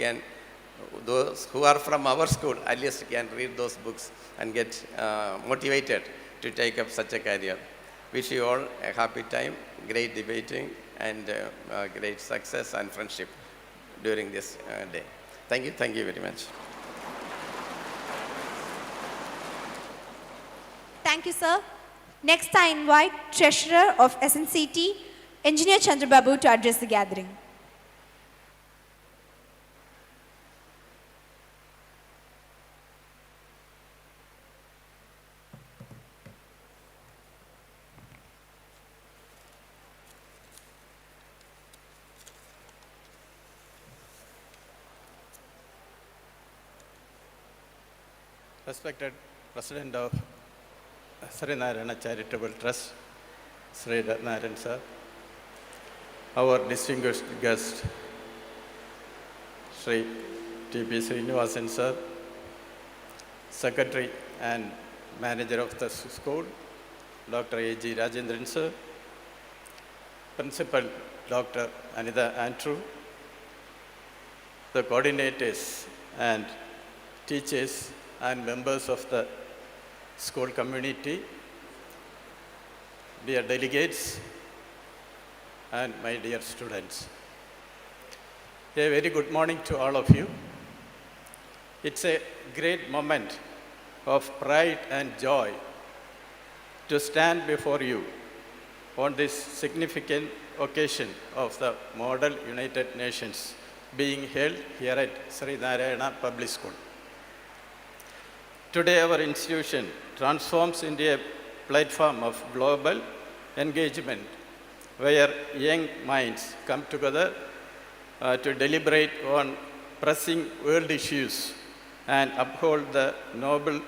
can, those who are from our school, at least can read those books and get motivated to take up such a career. Wish you all a happy time, great debating, and great success and friendship during this day. Thank you very much. Thank you, sir. Next, I invite Treasurer of SNCT, Engineer Chandrababu, to address the gathering. Respected President of Sri Narayana Charitable Trust, Sri Narayan sir, our distinguished guest, Sri T.P. Srinivasan sir, Secretary and Manager of the school, Dr. A.G. Rajendran sir, Principal Dr. Anita Andrew, the coordinators and teachers and members of the school community, dear delegates, and my dear students. A very good morning to all of you. It's a great moment of pride and joy to stand before you on this significant occasion of the Model United Nations being held here at Sri Narayana Public School. Today, our institution transforms into a platform of global engagement where young minds come together to deliberate on pressing world issues and uphold the noble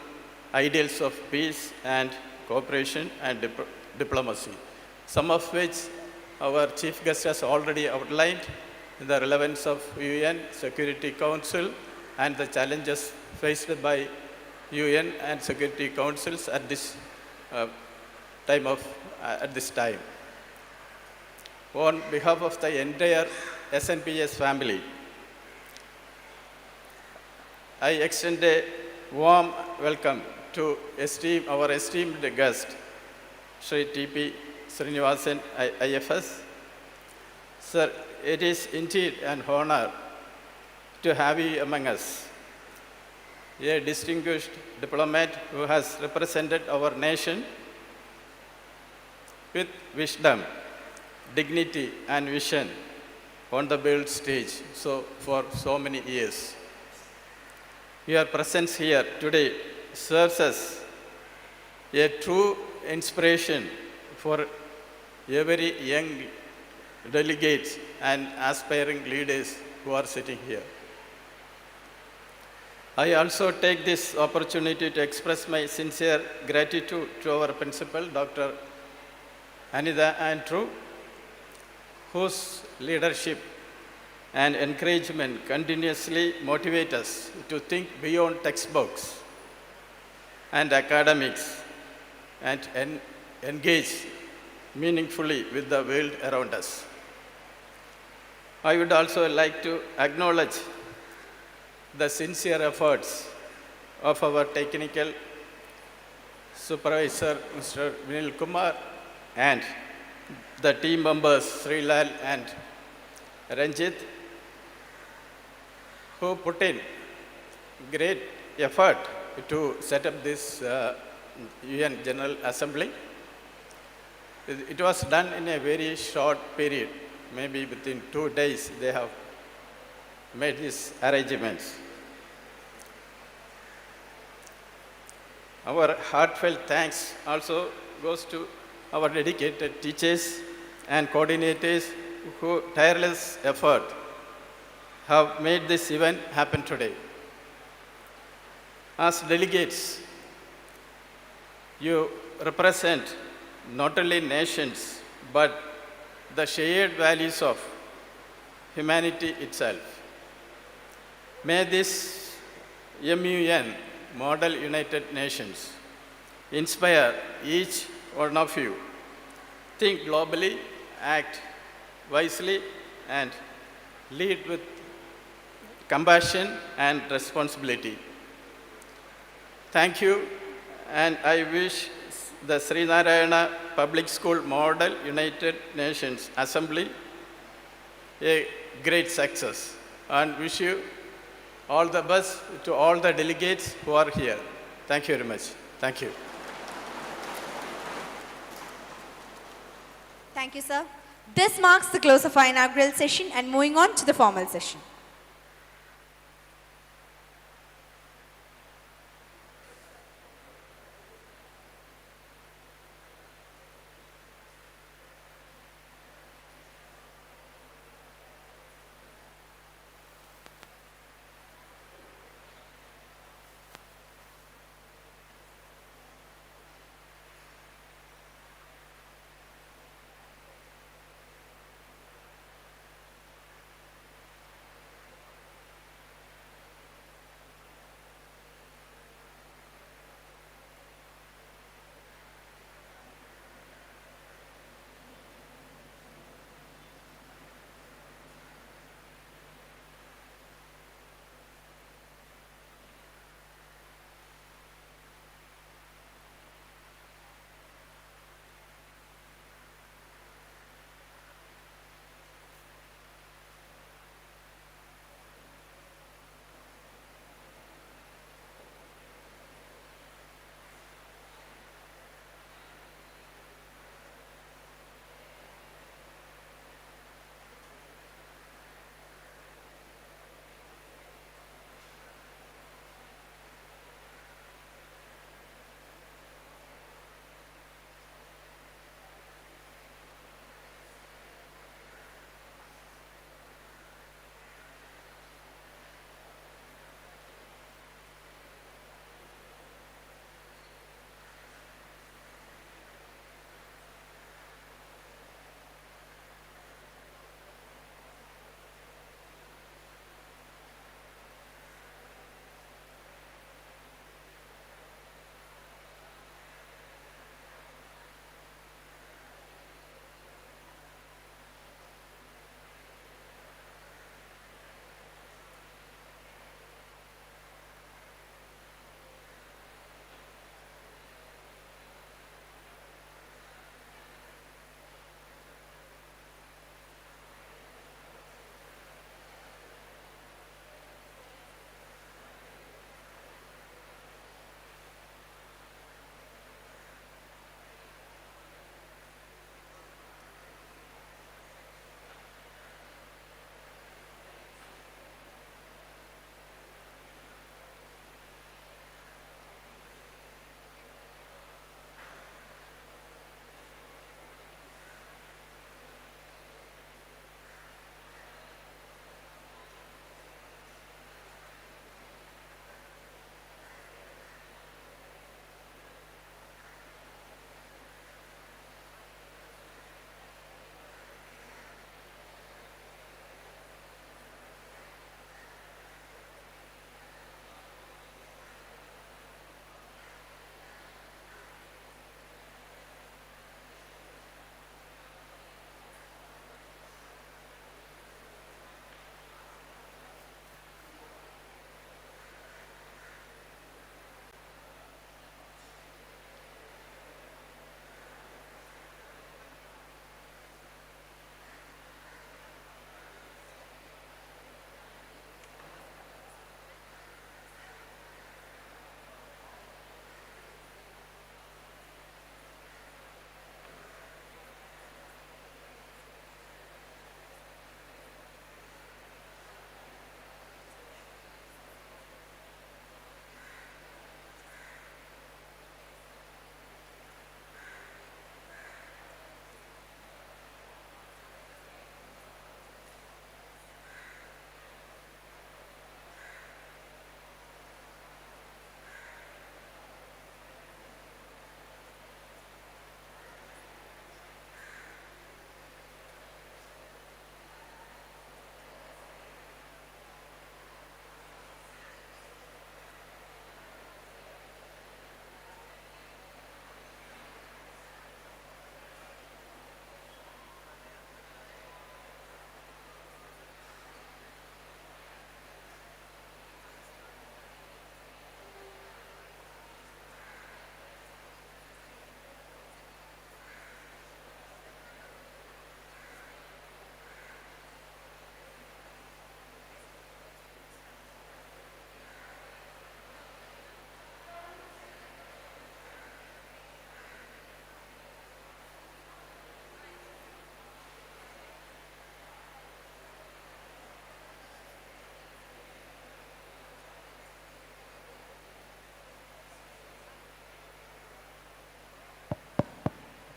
ideals of peace and cooperation and diplomacy, some of which our chief guest has already outlined, the relevance of UN Security Council and the challenges faced by UN and Security Councils at this time. On behalf of the entire SNPS family, I extend a warm welcome to our esteemed guest, Sri T.P. Srinivasan, IFS. Sir, it is indeed an honor to have you among us, a distinguished diplomat who has represented our nation with wisdom, dignity, and vision on the world stage for so many years. Your presence here today serves as a true inspiration for every young delegates and aspiring leaders who are sitting here. I also take this opportunity to express my sincere gratitude to our principal, Dr. Anita Andrew, whose leadership and encouragement continuously motivate us to think beyond textbooks and academics and engage meaningfully with the world around us. I would also like to acknowledge the sincere efforts of our technical supervisor, Mr. Vinil Kumar, and the team members, Sri Lal and Ranjit, who put in great effort to set up this UN General Assembly. It was done in a very short period, maybe within 2 days they have made these arrangements. Our heartfelt thanks also goes to our dedicated teachers and coordinators who tireless effort have made this event happen today. As delegates, you represent not only nations, but the shared values of humanity itself. May this MUN, Model United Nations, inspire each one of you. Think globally, act wisely, and lead with compassion, and responsibility. Thank you, and I wish the Sri Narayana Public School Model United Nations Assembly a great success, and wish you all the best to all the delegates who are here. Thank you very much. Thank you. Thank you, sir. This marks the close of our inaugural session and moving on to the formal session.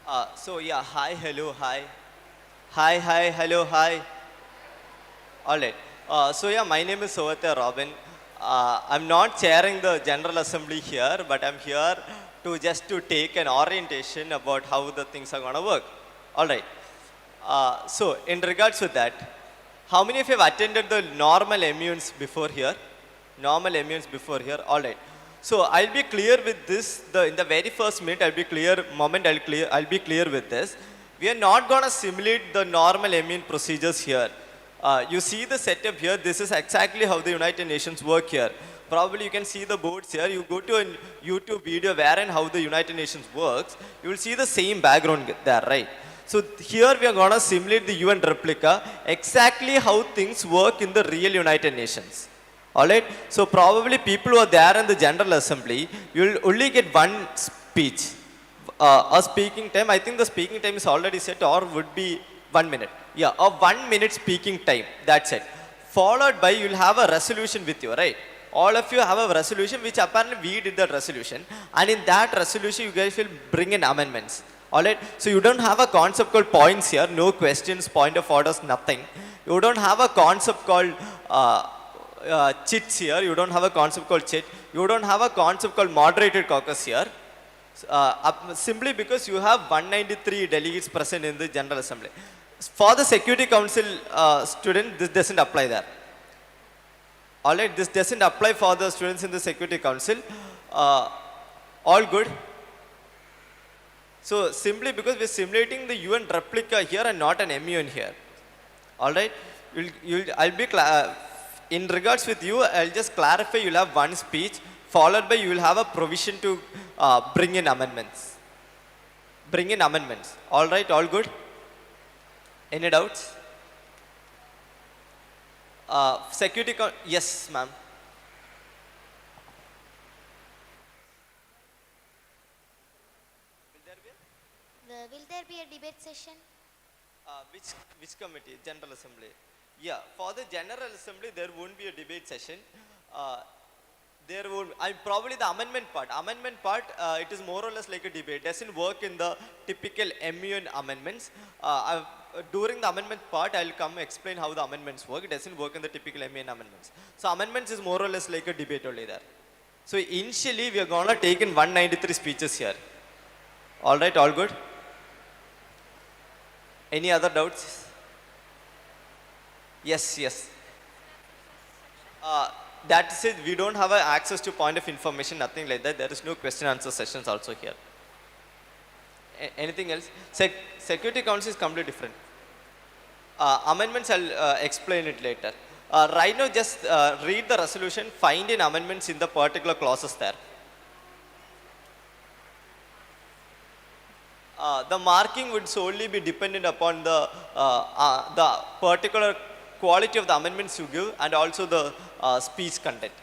Hi, hello, hi. Hi, hi, hello, hi. All right. My name is Sovatha Robin. I'm not chairing the General Assembly here, but I'm here to just to take an orientation about how the things are going to work. All right. In regards to that, how many of you have attended the normal immunes before here? Normal immunes before here. All right. So I'll be clear with this. In the very first minute, I'll be clear. I'll be clear with this. We are not going to simulate the normal immune procedures here. You see the setup here. This is exactly how the United Nations work here. Probably you can see the boards here. You go to a YouTube video where and how the United Nations works. You will see the same background there, right? So here we are going to simulate the UN replica, exactly how things work in the real United Nations. Alright, so probably people who are there in the General Assembly, you will only get one speech. A speaking time, I think the speaking time is already set or would be 1 minute. Yeah, a 1 minute speaking time, that's it. Followed by you will have a resolution with you, right? All of you have a resolution, which apparently we did that resolution. And in that resolution, you guys will bring in amendments. Alright, so you don't have a concept called points here, no questions, point of orders, nothing. You don't have a concept called chits here, you don't have a concept called chit. You don't have a concept called moderated caucus here. Simply because you have 193 delegates present in the General Assembly. For the Security Council student, this doesn't apply there. Alright, this doesn't apply for the students in the Security Council. All good. So simply because we're simulating the UN replica here and not an MUN here. Alright, in regards with you, I'll just clarify, you'll have one speech, followed by you will have a provision to bring in amendments. Bring in amendments. Alright, all good? Any doubts? Yes, ma'am. Will there be a debate session? Which committee? General Assembly. Yeah, for the General Assembly, there won't be a debate session. There would, probably the amendment part. It is more or less like a debate. Doesn't work in the typical MUN amendments. During the amendment part, I'll come explain how the amendments work. It doesn't work in the typical MUN amendments. So amendments is more or less like a debate only there. So initially, we are gonna take in 193 speeches here. All right, all good. Any other doubts? Yes. That's it. We don't have access to point of information, nothing like that. There is no question answer sessions also here. Anything else? Security Council is completely different. Amendments, I'll explain it later. Right now, just read the resolution, find in amendments in the particular clauses there. The marking would solely be dependent upon the particular quality of the amendments you give and also the speech content.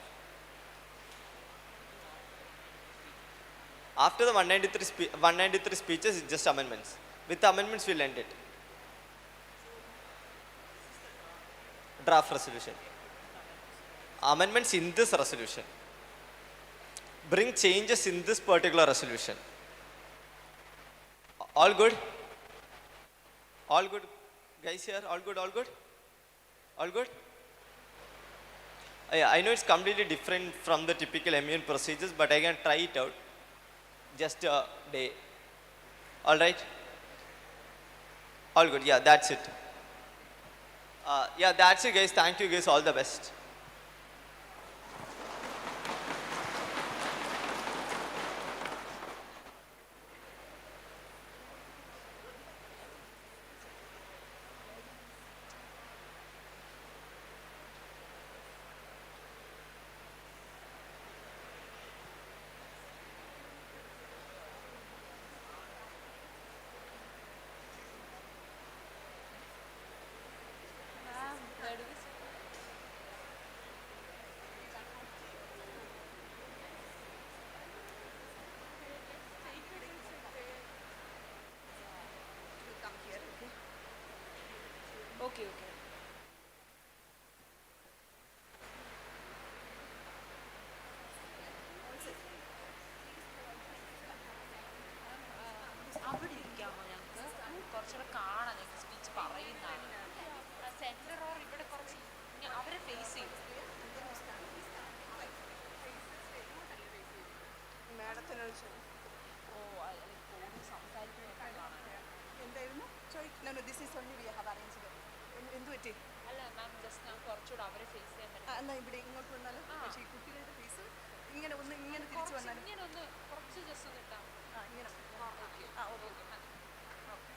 After the 193 speeches, it's just amendments. With the amendments, we'll end it. Draft resolution. Amendments in this resolution. Bring changes in this particular resolution. All good? All good, guys here? All good? All good? I know it's completely different from the typical MUN procedures, but I can try it out. Just a day. All right? All good. Yeah, that's it. That's it, guys. Thank you, guys. All the best. Okay. കുറച്ചുകൂടെ കാണാൻ ഞങ്ങൾക്ക് speech പറയുന്നതാണ്. Centre or ഇവിടെ കുറച്ച് അവരെ face ചെയ്യും. ഓ കൂടുതൽ സംസാരിക്കുന്നതാണ്. എന്തായിരുന്നു ചോദിക്കുന്നു? This is only we have arranged. എന്ത് പറ്റി? അല്ല മാം, ജസ്റ്റ് ഞാൻ കുറച്ചുകൂടെ അവരെ ഫേസ് ചെയ്യാൻ വേണ്ടി. എന്നാൽ ഇവിടെ ഇങ്ങോട്ട് വന്നാലും പക്ഷേ ഈ കുട്ടികളുടെ ഫേസ് ഇങ്ങനെ ഒന്ന് ഇങ്ങനെ തിരിച്ചു വന്നാലും ഇങ്ങനെ ഒന്ന് കുറച്ച് ജസ്റ്റ് ഒന്ന് ഇട്ടാൽ ഇങ്ങനെ okay. Okay.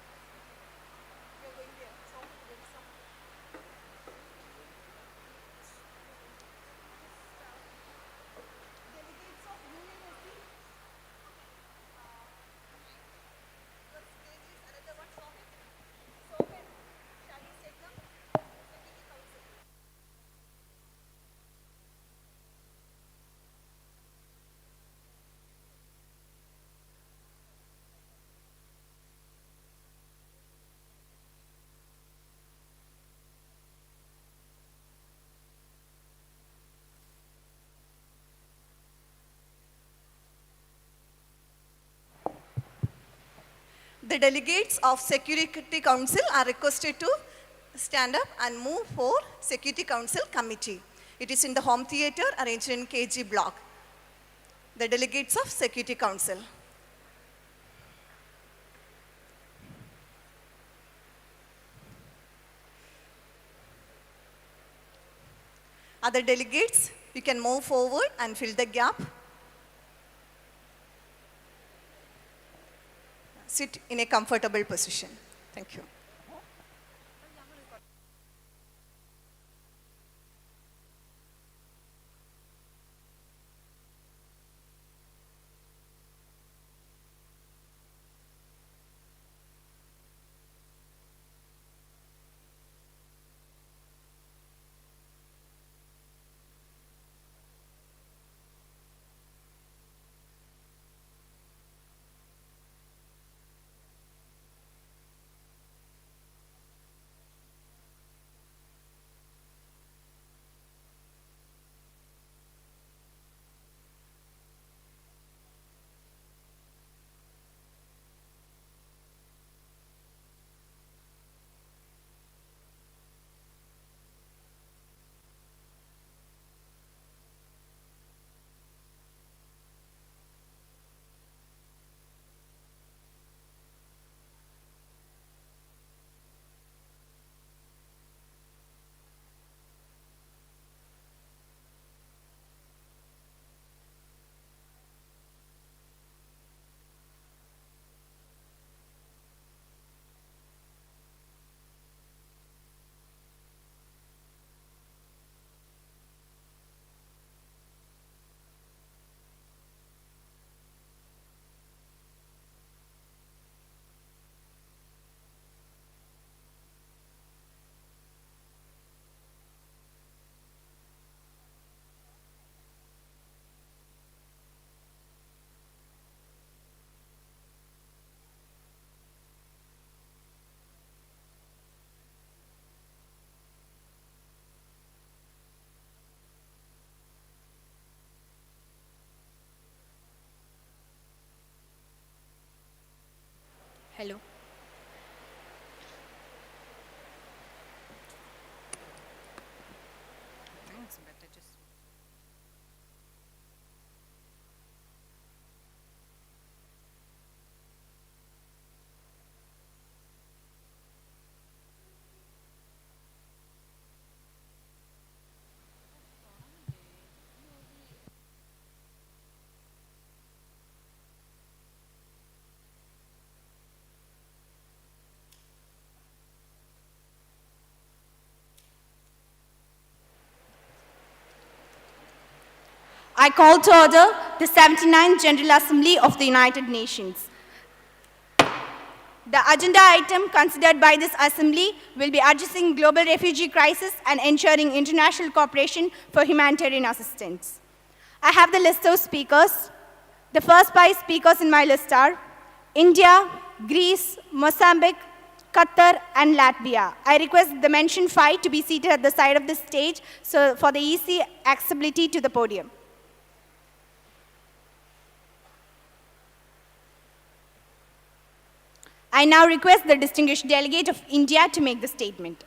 The delegates of Security Council are requested to stand up and move for Security Council Committee. It is in the home theatre arranged in KG block. The delegates of Security Council. Other delegates, you can move forward and fill the gap. Sit in a comfortable position. Thank you. Hello. Thanks, but I just... I call to order the 79th General Assembly of the United Nations. The agenda item considered by this Assembly will be addressing global refugee crisis and ensuring international cooperation for humanitarian assistance. I have the list of speakers. The first 5 speakers in my list are India, Greece, Mozambique, Qatar, and Latvia. I request the mentioned 5 to be seated at the side of the stage so for the easy accessibility to the podium. I now request the distinguished delegate of India to make the statement.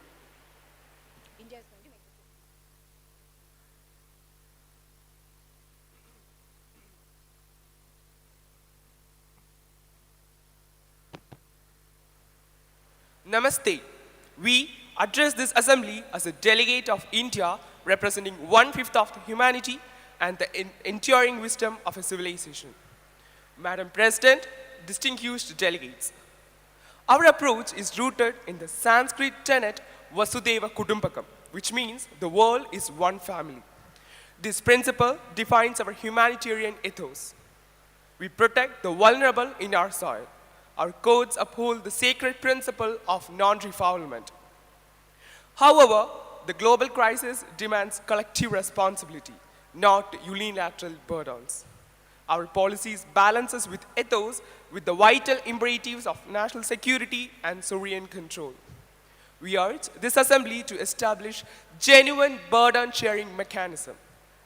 Namaste. We address this assembly as a delegate of India representing 1/5 of the humanity and the enduring wisdom of a civilization. Madam President, distinguished delegates, our approach is rooted in the Sanskrit tenet Vasudeva Kudumbakam, which means the world is one family. This principle defines our humanitarian ethos. We protect the vulnerable in our soil. Our codes uphold the sacred principle of non-refoulement. However, the global crisis demands collective responsibility, not unilateral burdens. Our policies balance us with ethos with the vital imperatives of national security and sovereign control. We urge this assembly to establish genuine burden-sharing mechanism.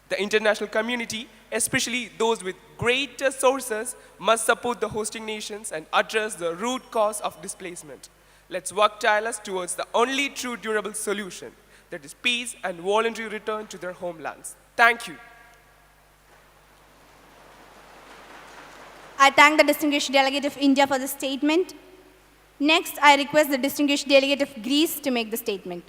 The international community, especially those with greater sources, must support the hosting nations and address the root cause of displacement. Let's work tirelessly towards the only true durable solution, that is peace and voluntary return to their homelands. Thank you. I thank the distinguished delegate of India for the statement. Next, I request the distinguished delegate of Greece to make the statement.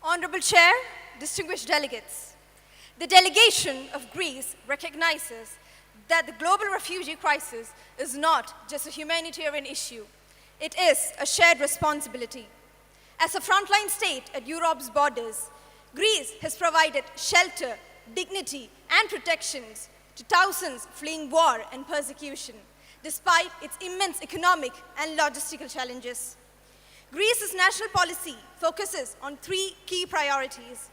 Honorable Chair, distinguished delegates, the delegation of Greece recognizes that the global refugee crisis is not just a humanitarian issue. It is a shared responsibility. As a frontline state at Europe's borders, Greece has provided shelter, dignity, and protections to thousands fleeing war and persecution, despite its immense economic and logistical challenges. Greece's national policy focuses on three key priorities: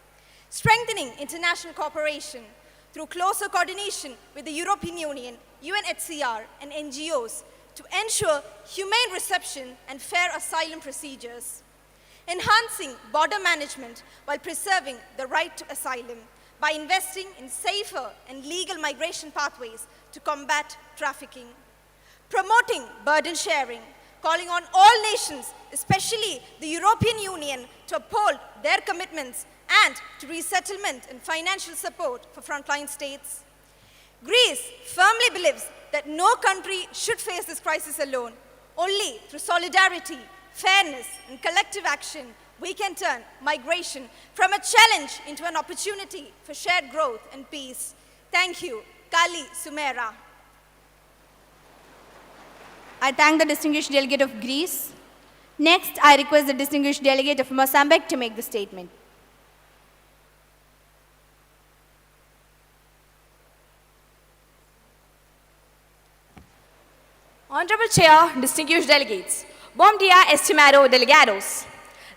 strengthening international cooperation through closer coordination with the European Union, UNHCR, and NGOs to ensure humane reception and fair asylum procedures; enhancing border management while preserving the right to asylum by investing in safer and legal migration pathways to combat trafficking; promoting burden sharing, calling on all nations, especially the European Union, to uphold their commitments and to resettlement and financial support for frontline states. Greece firmly believes that no country should face this crisis alone. Only through solidarity, fairness, and collective action, we can turn migration from a challenge into an opportunity for shared growth and peace. Thank you. Kali Sumera. I thank the distinguished delegate of Greece. Next, I request the distinguished delegate of Mozambique to make the statement. Honorable Chair, distinguished delegates, bom dia, estimado delegados.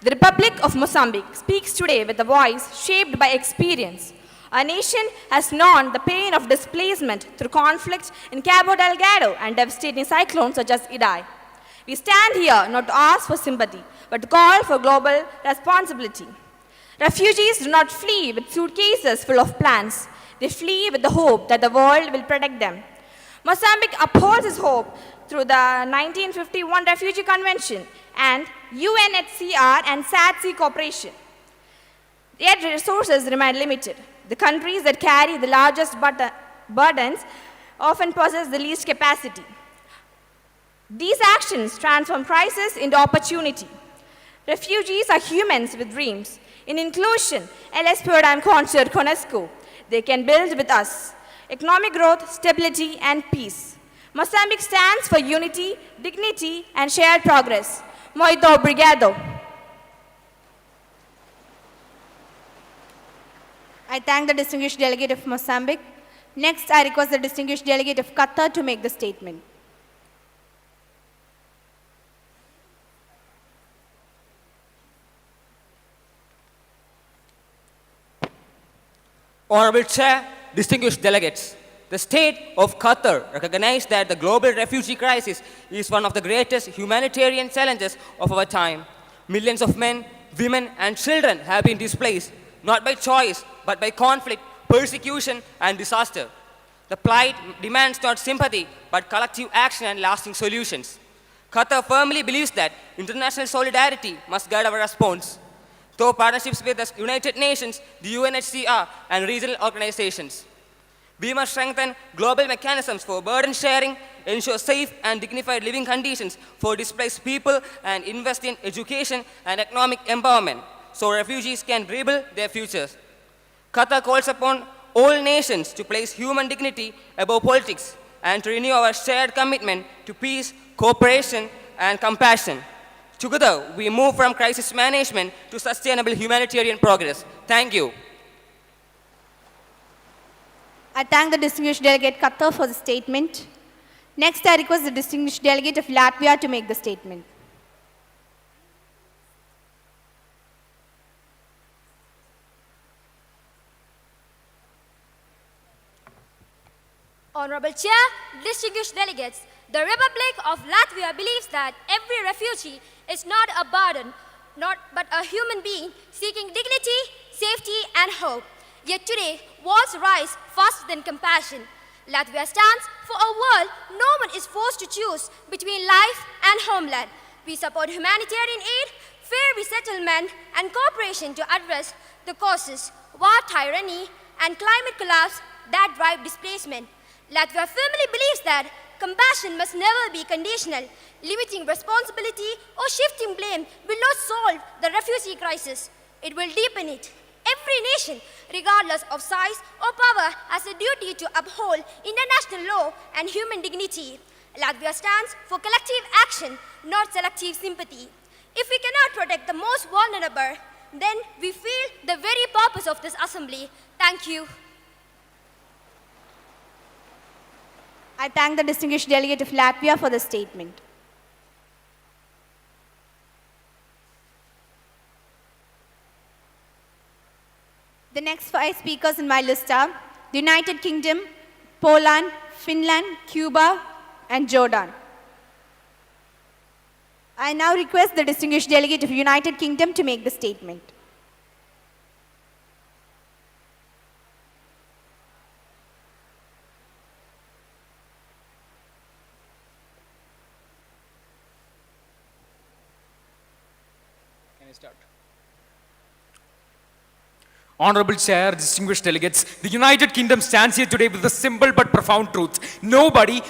The Republic of Mozambique speaks today with a voice shaped by experience. Our nation has known the pain of displacement through conflict in Cabo Delgado and devastating cyclones such as Idai. We stand here not to ask for sympathy, but to call for global responsibility. Refugees do not flee with suitcases full of plans. They flee with the hope that the world will protect them. Mozambique upholds its hope through the 1951 Refugee Convention and UNHCR and SADC cooperation. Yet resources remain limited. The countries that carry the largest burdens often possess the least capacity. These actions transform crisis into opportunity. Refugees are humans with dreams. In inclusion, LS Paradigm Concert CONESCO, they can build with us economic growth, stability, and peace. Mozambique stands for unity, dignity, and shared progress. Muito obrigado. I thank the distinguished delegate of Mozambique. Next, I request the distinguished delegate of Qatar to make the statement. Honorable Chair, distinguished delegates, the state of Qatar recognized that the global refugee crisis is one of the greatest humanitarian challenges of our time. Millions of men, women, and children have been displaced, not by choice, but by conflict, persecution, and disaster. The plight demands not sympathy, but collective action and lasting solutions. Qatar firmly believes that international solidarity must guide our response through partnerships with the United Nations, the UNHCR, and regional organizations. We must strengthen global mechanisms for burden sharing, ensure safe and dignified living conditions for displaced people, and invest in education and economic empowerment so refugees can rebuild their futures. Qatar calls upon all nations to place human dignity above politics and to renew our shared commitment to peace, cooperation, and compassion. Together, we move from crisis management to sustainable humanitarian progress. Thank you. I thank the distinguished delegate Qatar for the statement. Next, I request the distinguished delegate of Latvia to make the statement. Honorable Chair, distinguished delegates, the Republic of Latvia believes that every refugee is not a burden, but a human being seeking dignity, safety, and hope. Yet today, wars rise faster than compassion. Latvia stands for a world no one is forced to choose between life and homeland. We support humanitarian aid, fair resettlement, and cooperation to address the causes, war, tyranny, and climate collapse that drive displacement. Latvia firmly believes that compassion must never be conditional. Limiting responsibility or shifting blame will not solve the refugee crisis. It will deepen it. Every nation, regardless of size or power, has a duty to uphold international law and human dignity. Latvia stands for collective action, not selective sympathy. If we cannot protect the most vulnerable, then we fail the very purpose of this assembly. Thank you. I thank the distinguished delegate of Latvia for the statement. The next 5 speakers in my list are the United Kingdom, Poland, Finland, Cuba, and Jordan. I now request the distinguished delegate of United Kingdom to make the statement. Honorable Chair, distinguished delegates, the United Kingdom stands here today with a simple but profound truth. Nobody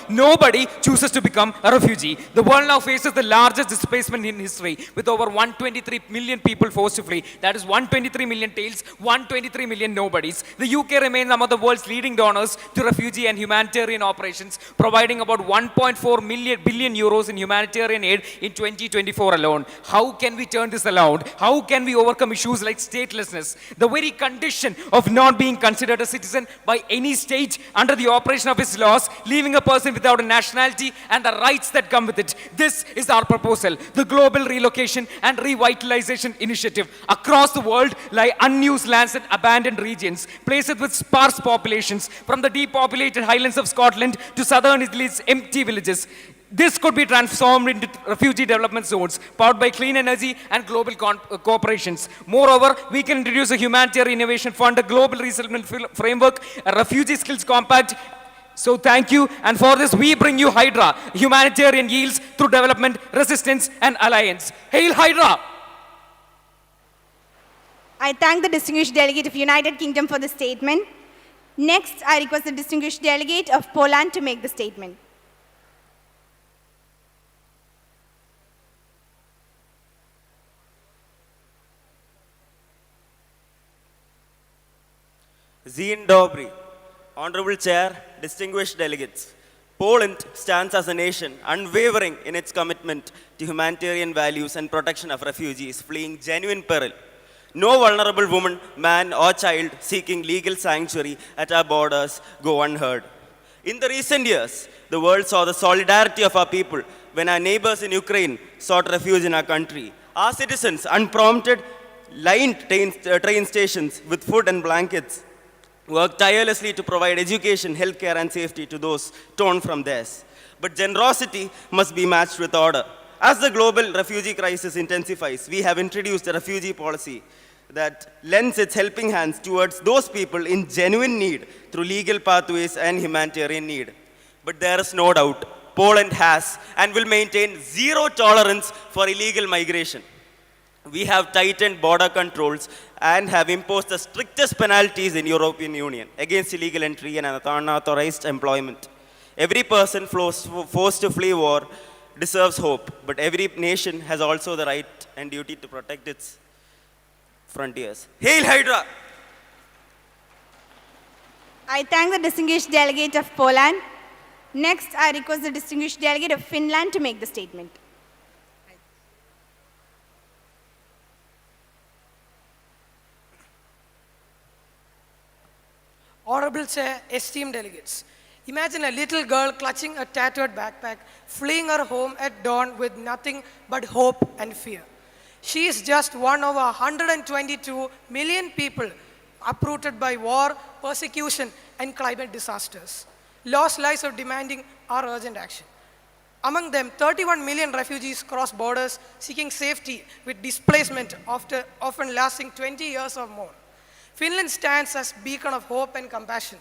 chooses to become a refugee. The world now faces the largest displacement in history with over 123 million people forced to flee. That is 123 million tails, 123 million nobodies. The UK remains one of the world's leading donors to refugee and humanitarian operations, providing about 1.4 billion euros in humanitarian aid in 2024 alone. How can we turn this around? How can we overcome issues like statelessness? The very condition of not being considered a citizen by any state under the operation of its laws, leaving a person without a nationality and the rights that come with it. This is our proposal. The Global Relocation and Revitalization Initiative. Across the world lie unused lands and abandoned regions, places with sparse populations, from the depopulated highlands of Scotland to southern Italy's empty villages. This could be transformed into refugee development zones powered by clean energy and global cooperations. Moreover, we can introduce a humanitarian innovation fund, a global resettlement framework, a refugee skills compact. So thank you, and for this we bring you Hydra, humanitarian yields through development, resistance, and alliance. Hail Hydra! I thank the distinguished delegate of United Kingdom for the statement. Next, I request the distinguished delegate of Poland to make the statement. Dzień dobry. Honorable Chair, distinguished delegates. Poland stands as a nation unwavering in its commitment to humanitarian values and protection of refugees fleeing genuine peril. No vulnerable woman, man, or child seeking legal sanctuary at our borders go unheard. In the recent years, the world saw the solidarity of our people when our neighbors in Ukraine sought refuge in our country. Our citizens, unprompted, lined train stations with food and blankets, worked tirelessly to provide education, healthcare, and safety to those torn from theirs. But generosity must be matched with order. As the global refugee crisis intensifies, we have introduced a refugee policy that lends its helping hands towards those people in genuine need through legal pathways and humanitarian need. But there is no doubt, Poland has and will maintain zero tolerance for illegal migration. We have tightened border controls and have imposed the strictest penalties in European Union against illegal entry and unauthorized employment. Every person forced to flee war deserves hope, but every nation has also the right and duty to protect its frontiers. Hail Hydra! I thank the distinguished delegate of Poland. Next, I request the distinguished delegate of Finland to make the statement. Honorable Chair, esteemed delegates, imagine a little girl clutching a tattered backpack, fleeing her home at dawn with nothing but hope and fear. She is just one of 122 million people uprooted by war, persecution, and climate disasters. Lost lives are demanding our urgent action. Among them, 31 million refugees cross borders seeking safety with displacement after often lasting 20 years or more. Finland stands as a beacon of hope and compassion.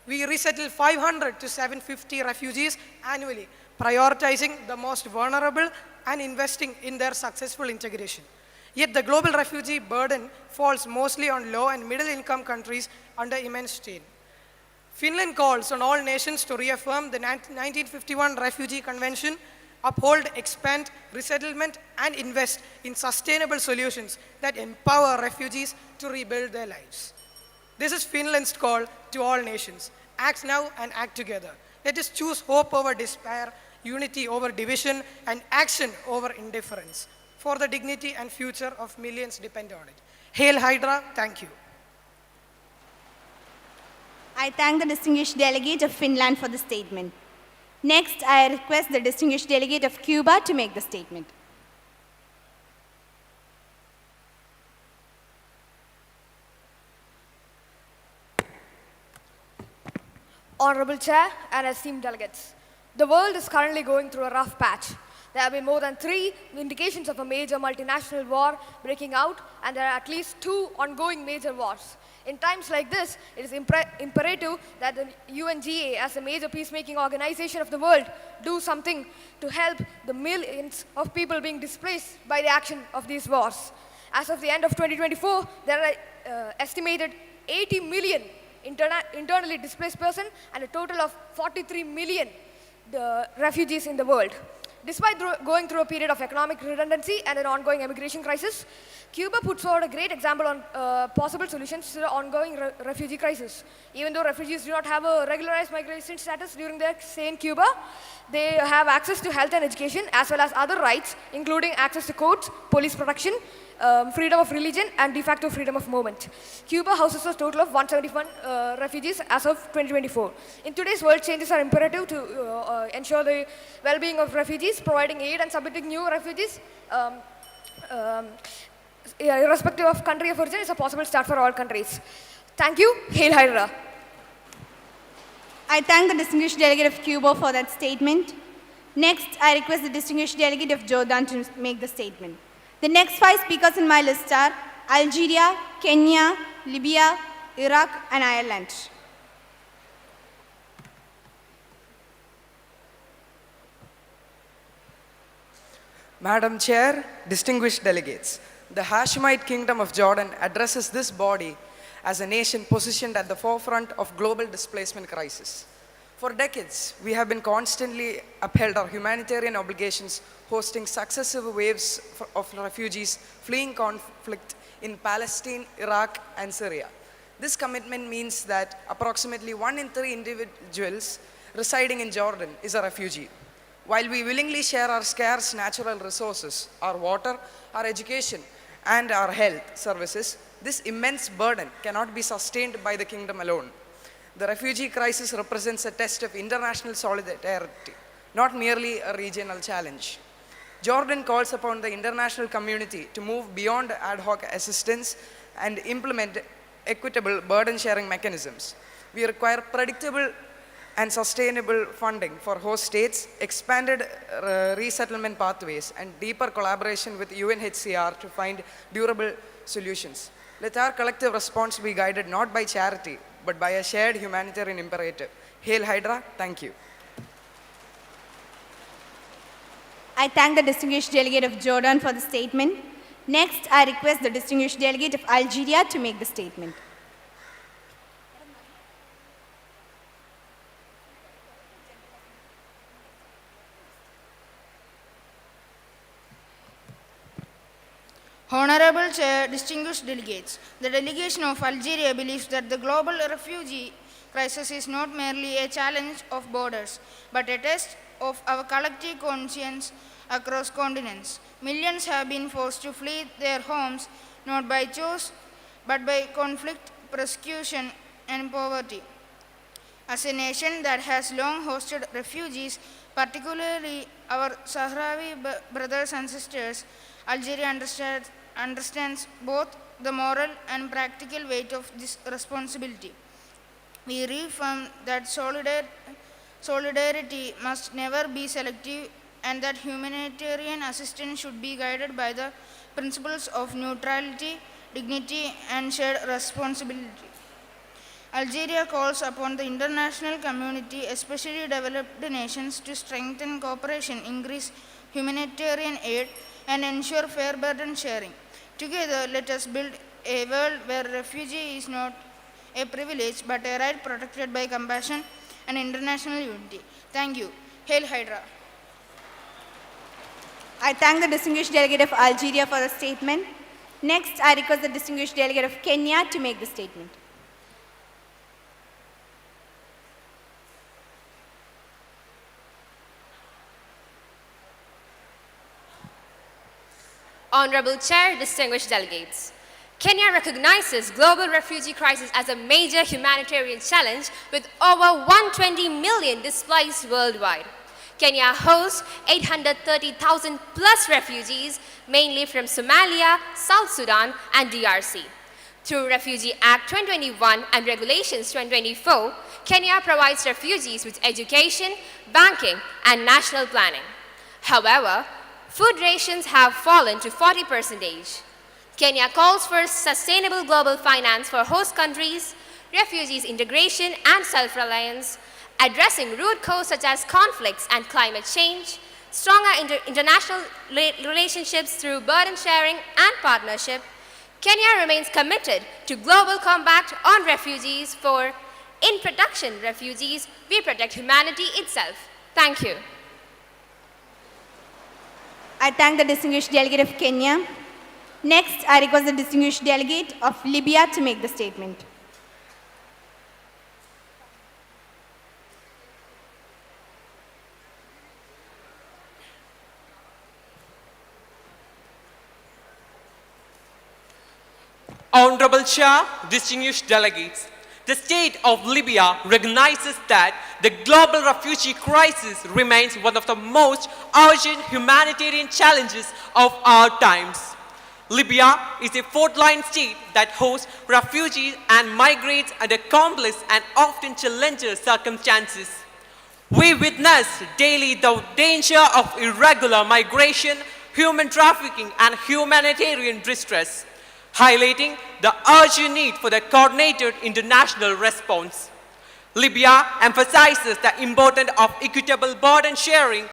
We resettle 500 to 750 refugees annually, prioritizing the most vulnerable and investing in their successful integration. Yet the global refugee burden falls mostly on low and middle income countries under immense strain. Finland calls on all nations to reaffirm the 1951 Refugee Convention, uphold, expand, resettlement, and invest in sustainable solutions that empower refugees to rebuild their lives. This is Finland's call to all nations. Act now and act together. Let us choose hope over despair, unity over division, and action over indifference. For the dignity and future of millions depend on it. Hail Hydra, thank you. I thank the distinguished delegate of Finland for the statement. Next, I request the distinguished delegate of Cuba to make the statement. Honorable Chair and esteemed delegates, the world is currently going through a rough patch. There have been more than 3 indications of a major multinational war breaking out, and there are at least 2 ongoing major wars. In times like this, it is imperative that the UNGA, as a major peacemaking organization of the world, do something to help the millions of people being displaced by the action of these wars. As of the end of 2024, there are estimated 80 million internally displaced persons and a total of 43 million refugees in the world. Despite going through a period of economic redundancy and an ongoing immigration crisis, Cuba puts forward a great example on possible solutions to the ongoing refugee crisis. Even though refugees do not have a regularized migration status during their stay in Cuba, they have access to health and education as well as other rights, including access to courts, police protection, freedom of religion, and de facto freedom of movement. Cuba houses a total of 171 refugees as of 2024. In today's world, changes are imperative to ensure the well-being of refugees, providing aid and submitting new refugees, irrespective of country of origin, is a possible start for all countries. Thank you. Hail Hydra. I thank the distinguished delegate of Cuba for that statement. Next, I request the distinguished delegate of Jordan to make the statement. The next 5 speakers in my list are Algeria, Kenya, Libya, Iraq, and Ireland. Madam Chair, distinguished delegates, the Hashemite Kingdom of Jordan addresses this body as a nation positioned at the forefront of global displacement crisis. For decades, we have been constantly upheld our humanitarian obligations, hosting successive waves of refugees fleeing conflict in Palestine, Iraq, and Syria. This commitment means that approximately 1 in 3 individuals residing in Jordan is a refugee. While we willingly share our scarce natural resources, our water, our education, and our health services, this immense burden cannot be sustained by the kingdom alone. The refugee crisis represents a test of international solidarity, not merely a regional challenge. Jordan calls upon the international community to move beyond ad hoc assistance and implement equitable burden-sharing mechanisms. We require predictable and sustainable funding for host states, expanded resettlement pathways, and deeper collaboration with UNHCR to find durable solutions. Let our collective response be guided not by charity, but by a shared humanitarian imperative. Hail Hydra, thank you. I thank the distinguished delegate of Jordan for the statement. Next, I request the distinguished delegate of Algeria to make the statement. Honorable Chair, distinguished delegates, the delegation of Algeria believes that the global refugee crisis is not merely a challenge of borders, but a test of our collective conscience across continents. Millions have been forced to flee their homes not by choice, but by conflict, persecution, and poverty. As a nation that has long hosted refugees, particularly our Sahrawi brothers and sisters, Algeria understands both the moral and practical weight of this responsibility. We reaffirm that solidarity must never be selective and that humanitarian assistance should be guided by the principles of neutrality, dignity, and shared responsibility. Algeria calls upon the international community, especially developed nations, to strengthen cooperation, increase humanitarian aid, and ensure fair burden sharing. Together, let us build a world where refugee is not a privilege but a right protected by compassion and international unity. Thank you. Hail Hydra. I thank the distinguished delegate of Algeria for the statement. Next, I request the distinguished delegate of Kenya to make the statement. Honorable Chair, distinguished delegates. Kenya recognizes global refugee crisis as a major humanitarian challenge with over 120 million displaced worldwide. Kenya hosts 830,000 plus refugees, mainly from Somalia, South Sudan, and DRC. Through Refugee Act 2021 and Regulations 2024, Kenya provides refugees with education, banking, and national planning. However, food rations have fallen to 40%. Kenya calls for sustainable global finance for host countries, refugees integration and self-reliance, addressing root causes such as conflicts and climate change, stronger international relationships through burden sharing and partnership. Kenya remains committed to global compact on refugees for in protection refugees, we protect humanity itself. Thank you. I thank the distinguished delegate of Kenya. Next, I request the distinguished delegate of Libya to make the statement. Honorable Chair, distinguished delegates, the state of Libya recognizes that the global refugee crisis remains one of the most urgent humanitarian challenges of our times. Libya is a fourth-line state that hosts refugees and migrants under complex and often challenging circumstances. We witness daily the danger of irregular migration, human trafficking, and humanitarian distress, highlighting the urgent need for the coordinated international response. Libya emphasizes the importance of equitable burden sharing